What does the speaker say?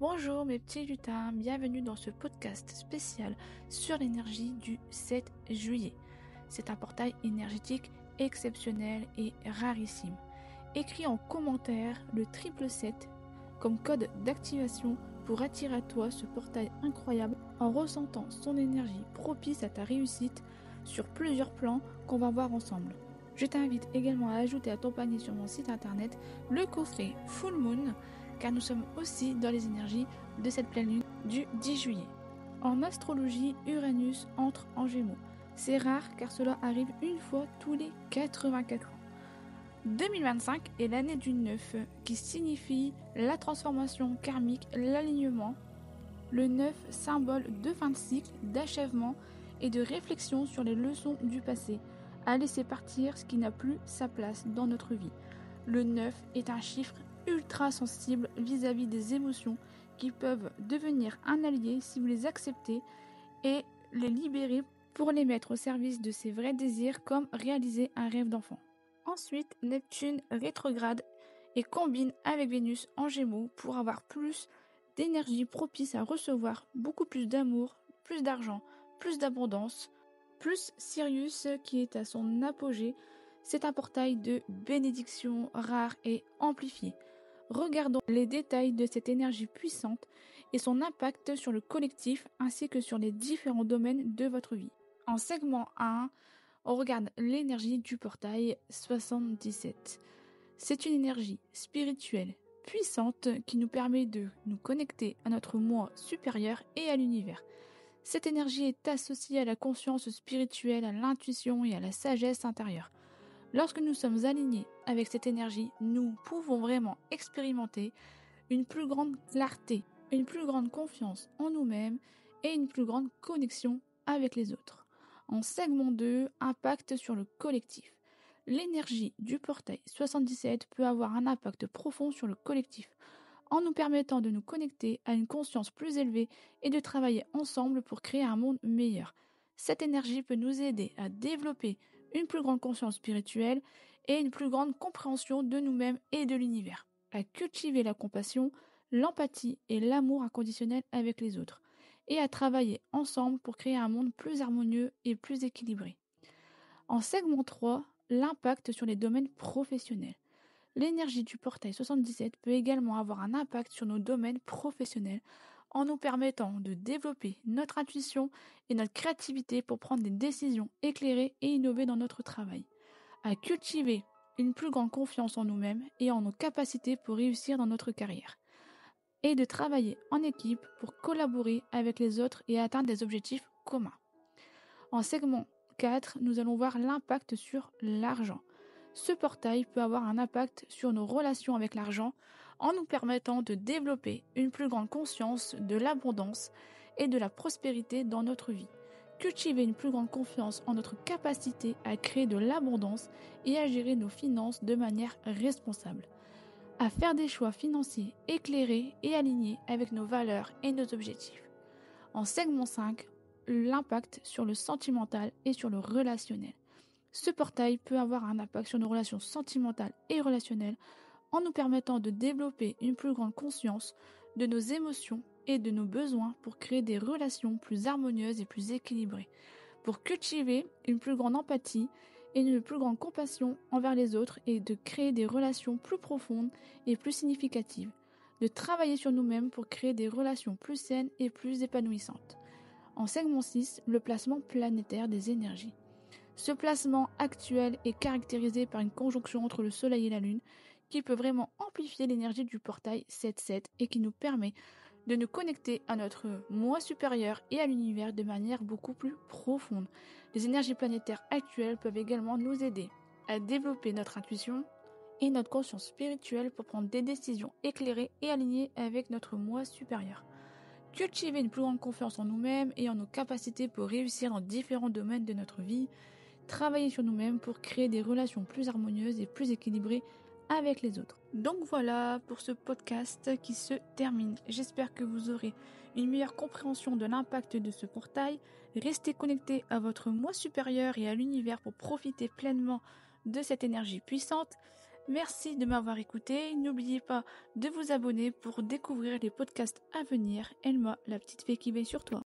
Bonjour mes petits lutins, bienvenue dans ce podcast spécial sur l'énergie du 7 juillet. C'est un portail énergétique exceptionnel et rarissime. Écris en commentaire le 777 comme code d'activation pour attirer à toi ce portail incroyable en ressentant son énergie propice à ta réussite sur plusieurs plans qu'on va voir ensemble. Je t'invite également à ajouter à ton panier sur mon site internet le coffret Full Moon, car nous sommes aussi dans les énergies de cette pleine lune du 10 juillet. En astrologie, Uranus entre en Gémeaux. C'est rare car cela arrive une fois tous les 84 ans. 2025 est l'année du 9 qui signifie la transformation karmique, l'alignement. Le 9, symbole de fin de cycle, d'achèvement et de réflexion sur les leçons du passé, à laisser partir ce qui n'a plus sa place dans notre vie. Le 9 est un chiffre ultra sensible vis-à-vis des émotions qui peuvent devenir un allié si vous les acceptez et les libérer pour les mettre au service de ses vrais désirs comme réaliser un rêve d'enfant. Ensuite, Neptune rétrograde et combine avec Vénus en Gémeaux pour avoir plus d'énergie propice à recevoir beaucoup plus d'amour, plus d'argent, plus d'abondance, plus Sirius qui est à son apogée. C'est un portail de bénédiction rare et amplifié. Regardons les détails de cette énergie puissante et son impact sur le collectif ainsi que sur les différents domaines de votre vie. En segment 1, on regarde l'énergie du portail 77. C'est une énergie spirituelle puissante qui nous permet de nous connecter à notre moi supérieur et à l'univers. Cette énergie est associée à la conscience spirituelle, à l'intuition et à la sagesse intérieure. Lorsque nous sommes alignés avec cette énergie, nous pouvons vraiment expérimenter une plus grande clarté, une plus grande confiance en nous-mêmes et une plus grande connexion avec les autres. En segment 2, impact sur le collectif. L'énergie du portail 77 peut avoir un impact profond sur le collectif, en nous permettant de nous connecter à une conscience plus élevée et de travailler ensemble pour créer un monde meilleur. Cette énergie peut nous aider à développer une plus grande conscience spirituelle et une plus grande compréhension de nous-mêmes et de l'univers, à cultiver la compassion, l'empathie et l'amour inconditionnel avec les autres, et à travailler ensemble pour créer un monde plus harmonieux et plus équilibré. En segment 3, l'impact sur les domaines professionnels. L'énergie du portail 77 peut également avoir un impact sur nos domaines professionnels en nous permettant de développer notre intuition et notre créativité pour prendre des décisions éclairées et innover dans notre travail, à cultiver une plus grande confiance en nous-mêmes et en nos capacités pour réussir dans notre carrière, et de travailler en équipe pour collaborer avec les autres et atteindre des objectifs communs. En segment 4, nous allons voir l'impact sur l'argent. Ce portail peut avoir un impact sur nos relations avec l'argent en nous permettant de développer une plus grande conscience de l'abondance et de la prospérité dans notre vie. Cultiver une plus grande confiance en notre capacité à créer de l'abondance et à gérer nos finances de manière responsable. À faire des choix financiers éclairés et alignés avec nos valeurs et nos objectifs. En segment 5, l'impact sur le sentimental et sur le relationnel. Ce portail peut avoir un impact sur nos relations sentimentales et relationnelles en nous permettant de développer une plus grande conscience de nos émotions et de nos besoins pour créer des relations plus harmonieuses et plus équilibrées, pour cultiver une plus grande empathie et une plus grande compassion envers les autres et de créer des relations plus profondes et plus significatives, de travailler sur nous-mêmes pour créer des relations plus saines et plus épanouissantes. En segment 6, le placement planétaire des énergies. Ce placement actuel est caractérisé par une conjonction entre le Soleil et la Lune qui peut vraiment amplifier l'énergie du portail 7-7 et qui nous permet de nous connecter à notre moi supérieur et à l'univers de manière beaucoup plus profonde. Les énergies planétaires actuelles peuvent également nous aider à développer notre intuition et notre conscience spirituelle pour prendre des décisions éclairées et alignées avec notre moi supérieur. Cultiver une plus grande confiance en nous-mêmes et en nos capacités pour réussir dans différents domaines de notre vie. Travailler sur nous-mêmes pour créer des relations plus harmonieuses et plus équilibrées avec les autres. Donc voilà pour ce podcast qui se termine. J'espère que vous aurez une meilleure compréhension de l'impact de ce portail. Restez connectés à votre moi supérieur et à l'univers pour profiter pleinement de cette énergie puissante. Merci de m'avoir écouté. N'oubliez pas de vous abonner pour découvrir les podcasts à venir. Elle, moi, la petite fée qui veille sur toi.